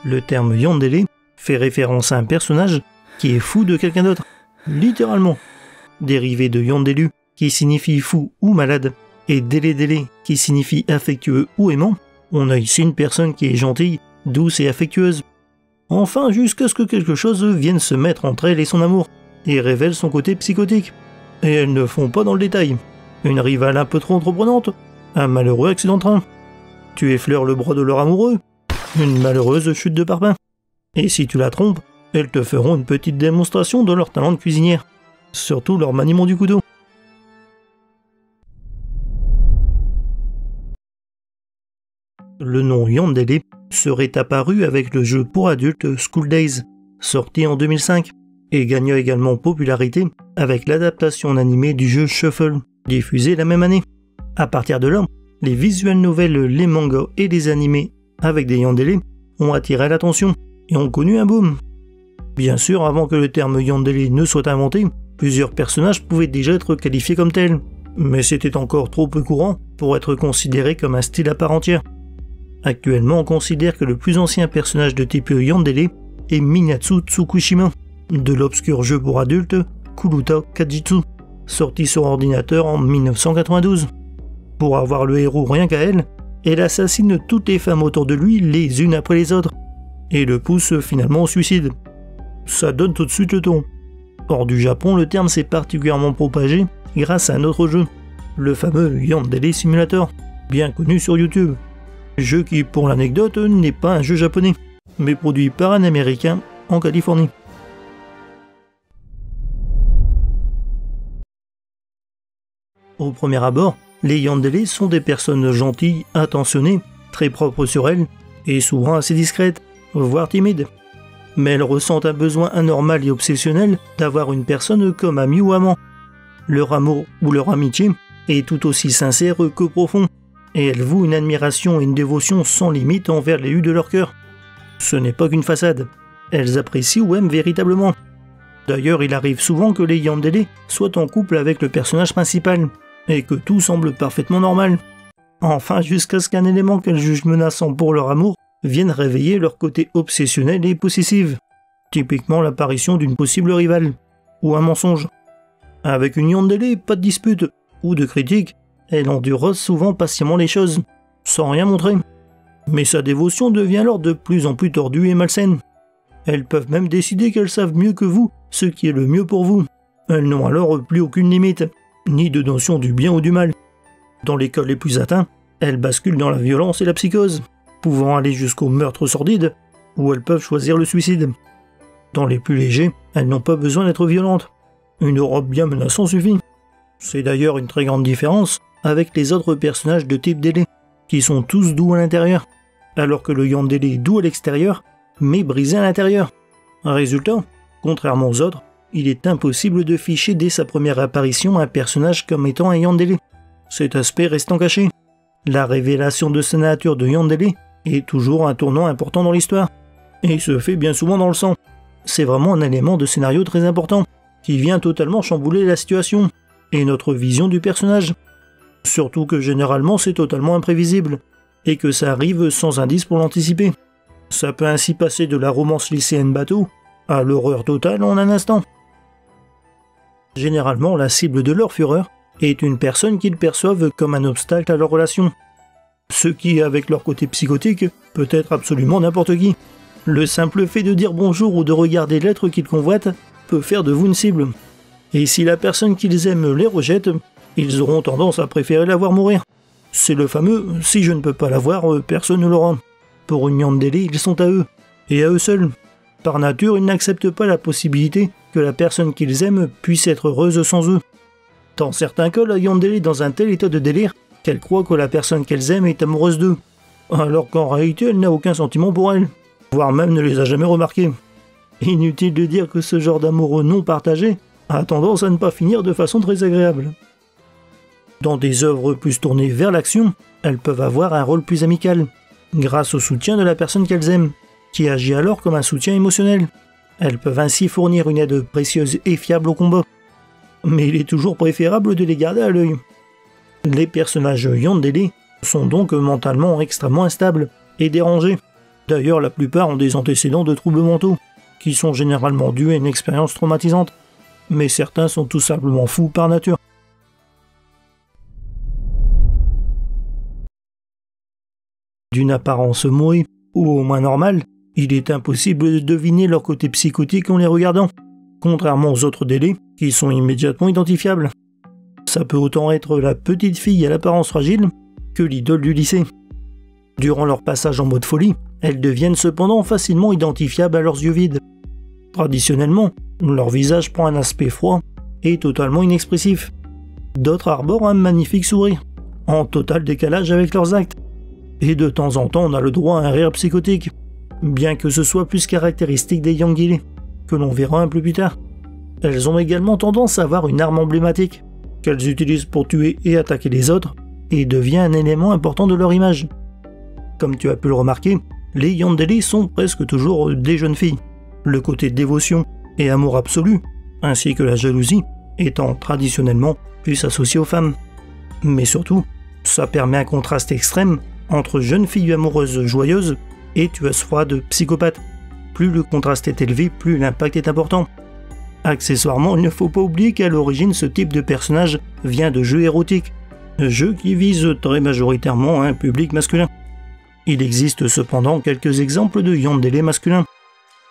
Le terme yandere fait référence à un personnage qui est fou de quelqu'un d'autre, littéralement. Dérivé de yandelu, qui signifie fou ou malade, et dele qui signifie affectueux ou aimant, on a ici une personne qui est gentille, douce et affectueuse. Enfin, jusqu'à ce que quelque chose vienne se mettre entre elle et son amour, et révèle son côté psychotique. Et elles ne font pas dans le détail. Une rivale un peu trop entreprenante, un malheureux accident de train. Tu effleures le bras de leur amoureux, une malheureuse chute de parpaing. Et si tu la trompes, elles te feront une petite démonstration de leur talent de cuisinière. Surtout leur maniement du couteau. Le nom yandere serait apparu avec le jeu pour adultes School Days, sorti en 2005, et gagna également popularité avec l'adaptation animée du jeu Shuffle, diffusé la même année. À partir de là, les visual novels, les mangas et les animés avec des yandere ont attiré l'attention et ont connu un boom. Bien sûr, avant que le terme yandere ne soit inventé, plusieurs personnages pouvaient déjà être qualifiés comme tels, mais c'était encore trop peu courant pour être considéré comme un style à part entière. Actuellement, on considère que le plus ancien personnage de type yandere est Minatsu Tsukushima, de l'obscur jeu pour adultes Kuruta Kajitsu, sorti sur ordinateur en 1992. Pour avoir le héros rien qu'à elle, elle assassine toutes les femmes autour de lui les unes après les autres, et le pousse finalement au suicide. Ça donne tout de suite le ton. Hors du Japon, le terme s'est particulièrement propagé grâce à un autre jeu, le fameux Yandere Simulator, bien connu sur YouTube. Jeu qui, pour l'anecdote, n'est pas un jeu japonais, mais produit par un Américain en Californie. Au premier abord, les yandere sont des personnes gentilles, attentionnées, très propres sur elles, et souvent assez discrètes, voire timides. Mais elles ressentent un besoin anormal et obsessionnel d'avoir une personne comme ami ou amant. Leur amour ou leur amitié est tout aussi sincère que profond, et elles vouent une admiration et une dévotion sans limite envers les de leur cœur. Ce n'est pas qu'une façade, elles apprécient ou aiment véritablement. D'ailleurs, il arrive souvent que les yandere soient en couple avec le personnage principal, et que tout semble parfaitement normal. Enfin, jusqu'à ce qu'un élément qu'elles jugent menaçant pour leur amour vienne réveiller leur côté obsessionnel et possessif. Typiquement l'apparition d'une possible rivale, ou un mensonge. Avec une yandere, pas de dispute, ou de critique, elle endure souvent patiemment les choses, sans rien montrer. Mais sa dévotion devient alors de plus en plus tordue et malsaine. Elles peuvent même décider qu'elles savent mieux que vous ce qui est le mieux pour vous. Elles n'ont alors plus aucune limite, ni de notion du bien ou du mal. Dans les cas les plus atteints, elles basculent dans la violence et la psychose, pouvant aller jusqu'au meurtre sordide, où elles peuvent choisir le suicide. Dans les plus légers, elles n'ont pas besoin d'être violentes. Une robe bien menaçante suffit. C'est d'ailleurs une très grande différence avec les autres personnages de type délai, qui sont tous doux à l'intérieur, alors que le yandere est doux à l'extérieur, mais brisé à l'intérieur. Résultat, contrairement aux autres, il est impossible de ficher dès sa première apparition un personnage comme étant un yandere, cet aspect restant caché. La révélation de sa nature de yandere est toujours un tournant important dans l'histoire, et se fait bien souvent dans le sang. C'est vraiment un élément de scénario très important, qui vient totalement chambouler la situation, et notre vision du personnage. Surtout que généralement c'est totalement imprévisible, et que ça arrive sans indice pour l'anticiper. Ça peut ainsi passer de la romance lycéenne bateau à l'horreur totale en un instant. Généralement, la cible de leur fureur est une personne qu'ils perçoivent comme un obstacle à leur relation. Ce qui, avec leur côté psychotique, peut être absolument n'importe qui. Le simple fait de dire bonjour ou de regarder l'être qu'ils convoitent peut faire de vous une cible. Et si la personne qu'ils aiment les rejette, ils auront tendance à préférer la voir mourir. C'est le fameux « si je ne peux pas la voir, personne ne l'aura ». Pour une yandere, ils sont à eux, et à eux seuls. Par nature, ils n'acceptent pas la possibilité que la personne qu'ils aiment puisse être heureuse sans eux. Dans certains cas, la yandere est dans un tel état de délire qu'elle croit que la personne qu'elles aiment est amoureuse d'eux, alors qu'en réalité elle n'a aucun sentiment pour elle, voire même ne les a jamais remarqués. Inutile de dire que ce genre d'amoureux non partagé a tendance à ne pas finir de façon très agréable. Dans des œuvres plus tournées vers l'action, elles peuvent avoir un rôle plus amical, grâce au soutien de la personne qu'elles aiment, qui agit alors comme un soutien émotionnel. Elles peuvent ainsi fournir une aide précieuse et fiable au combat. Mais il est toujours préférable de les garder à l'œil. Les personnages yandere sont donc mentalement extrêmement instables et dérangés. D'ailleurs, la plupart ont des antécédents de troubles mentaux, qui sont généralement dus à une expérience traumatisante. Mais certains sont tout simplement fous par nature. D'une apparence mauvaise, ou au moins normale, il est impossible de deviner leur côté psychotique en les regardant, contrairement aux autres délais, qui sont immédiatement identifiables. Ça peut autant être la petite fille à l'apparence fragile que l'idole du lycée. Durant leur passage en mode folie, elles deviennent cependant facilement identifiables à leurs yeux vides. Traditionnellement, leur visage prend un aspect froid et totalement inexpressif. D'autres arborent un magnifique sourire, en total décalage avec leurs actes. Et de temps en temps, on a le droit à un rire psychotique, bien que ce soit plus caractéristique des Yandere, que l'on verra un peu plus tard. Elles ont également tendance à avoir une arme emblématique, qu'elles utilisent pour tuer et attaquer les autres, et devient un élément important de leur image. Comme tu as pu le remarquer, les Yandere sont presque toujours des jeunes filles, le côté dévotion et amour absolu, ainsi que la jalousie, étant traditionnellement plus associés aux femmes. Mais surtout, ça permet un contraste extrême entre jeunes filles amoureuses joyeuses et tueuses froides psychopathes. Plus le contraste est élevé, plus l'impact est important. Accessoirement, il ne faut pas oublier qu'à l'origine, ce type de personnage vient de jeux érotiques, jeux qui visent très majoritairement un public masculin. Il existe cependant quelques exemples de yandere masculins.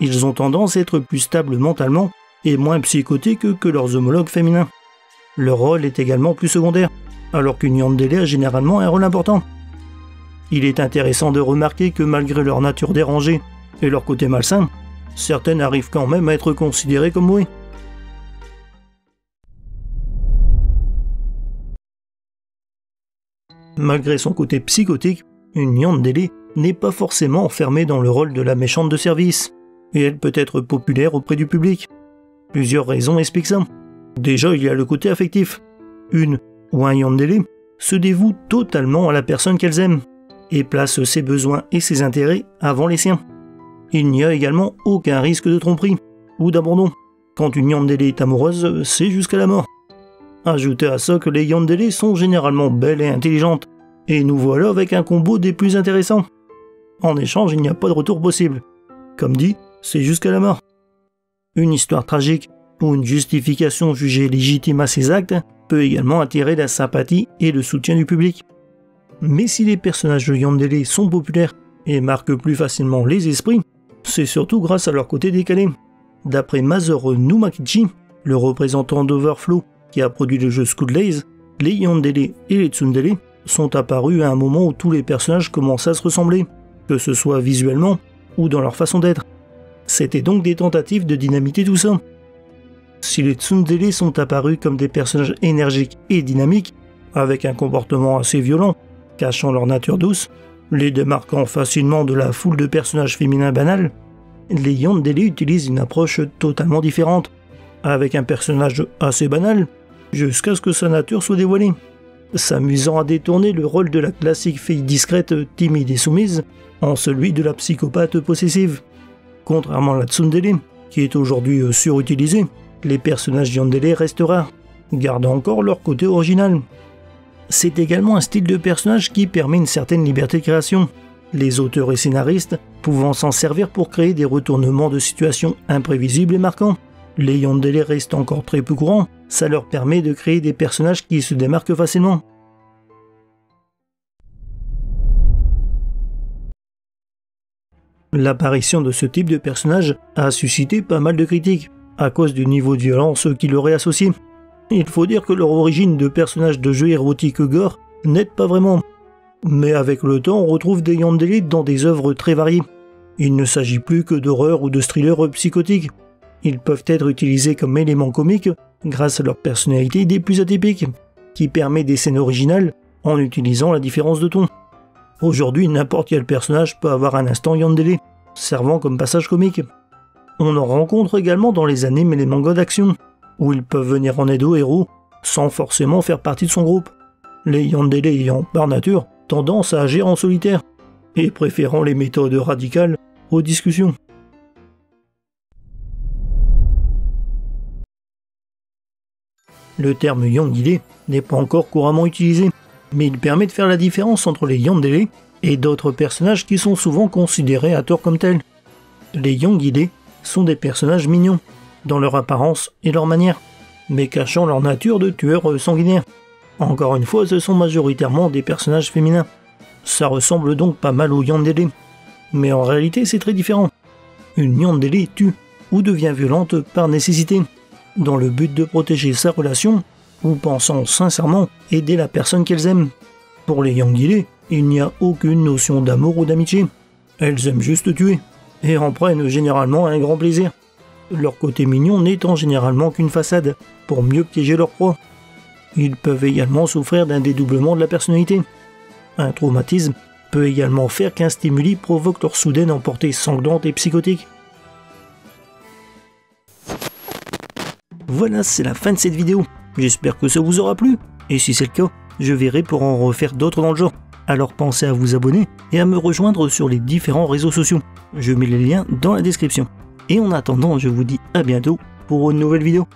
Ils ont tendance à être plus stables mentalement et moins psychotiques que leurs homologues féminins. Leur rôle est également plus secondaire, alors qu'une yandere a généralement un rôle important. Il est intéressant de remarquer que malgré leur nature dérangée et leur côté malsain, certaines arrivent quand même à être considérées comme moe. Malgré son côté psychotique, une yandere n'est pas forcément enfermée dans le rôle de la méchante de service, et elle peut être populaire auprès du public. Plusieurs raisons expliquent ça. Déjà, il y a le côté affectif. Une ou un yandere se dévoue totalement à la personne qu'elles aiment, et place ses besoins et ses intérêts avant les siens. Il n'y a également aucun risque de tromperie ou d'abandon. Quand une yandere est amoureuse, c'est jusqu'à la mort. Ajoutez à ça que les yandere sont généralement belles et intelligentes, et nous voilà avec un combo des plus intéressants. En échange, il n'y a pas de retour possible. Comme dit, c'est jusqu'à la mort. Une histoire tragique ou une justification jugée légitime à ses actes peut également attirer la sympathie et le soutien du public. Mais si les personnages de yandere sont populaires et marquent plus facilement les esprits, c'est surtout grâce à leur côté décalé. D'après Masaru Numakichi, le représentant d'Overflow qui a produit le jeu School Days, les yandere et les tsundere sont apparus à un moment où tous les personnages commençaient à se ressembler, que ce soit visuellement ou dans leur façon d'être. C'était donc des tentatives de dynamiter tout ça. Si les tsundere sont apparus comme des personnages énergiques et dynamiques, avec un comportement assez violent, cachant leur nature douce, les démarquant facilement de la foule de personnages féminins banals, les yandere utilisent une approche totalement différente, avec un personnage assez banal, jusqu'à ce que sa nature soit dévoilée, s'amusant à détourner le rôle de la classique fille discrète, timide et soumise, en celui de la psychopathe possessive. Contrairement à la tsundere, qui est aujourd'hui surutilisée, les personnages yandere restent rares, gardant encore leur côté original. C'est également un style de personnage qui permet une certaine liberté de création, les auteurs et scénaristes pouvant s'en servir pour créer des retournements de situation imprévisibles et marquants. Les yandere restent encore très peu courants, ça leur permet de créer des personnages qui se démarquent facilement. L'apparition de ce type de personnage a suscité pas mal de critiques, à cause du niveau de violence qui leur est associé. Il faut dire que leur origine de personnages de jeux érotiques gore n'aide pas vraiment. Mais avec le temps, on retrouve des yandere dans des œuvres très variées. Il ne s'agit plus que d'horreur ou de thrillers psychotiques. Ils peuvent être utilisés comme éléments comiques grâce à leur personnalité des plus atypiques, qui permet des scènes originales en utilisant la différence de ton. Aujourd'hui, n'importe quel personnage peut avoir un instant yandere, servant comme passage comique. On en rencontre également dans les animes et les mangas d'action, où ils peuvent venir en aide au héros, sans forcément faire partie de son groupe. Les yandere ayant, par nature, tendance à agir en solitaire, et préférant les méthodes radicales aux discussions. Le terme yandere n'est pas encore couramment utilisé, mais il permet de faire la différence entre les yandere et d'autres personnages qui sont souvent considérés à tort comme tels. Les Yangilé sont des personnages mignons, dans leur apparence et leur manière, mais cachant leur nature de tueurs sanguinaires. Encore une fois, ce sont majoritairement des personnages féminins. Ça ressemble donc pas mal aux Yandere, mais en réalité c'est très différent. Une Yandere tue ou devient violente par nécessité, dans le but de protéger sa relation, ou pensant sincèrement aider la personne qu'elles aiment. Pour les Yangilé, il n'y a aucune notion d'amour ou d'amitié. Elles aiment juste tuer, et en prennent généralement un grand plaisir. Leur côté mignon n'étant généralement qu'une façade, pour mieux piéger leur proie. Ils peuvent également souffrir d'un dédoublement de la personnalité. Un traumatisme peut également faire qu'un stimuli provoque leur soudaine emportée sanglante et psychotique. Voilà, c'est la fin de cette vidéo. J'espère que ça vous aura plu, et si c'est le cas, je verrai pour en refaire d'autres dans le genre. Alors pensez à vous abonner et à me rejoindre sur les différents réseaux sociaux. Je mets les liens dans la description. Et en attendant, je vous dis à bientôt pour une nouvelle vidéo.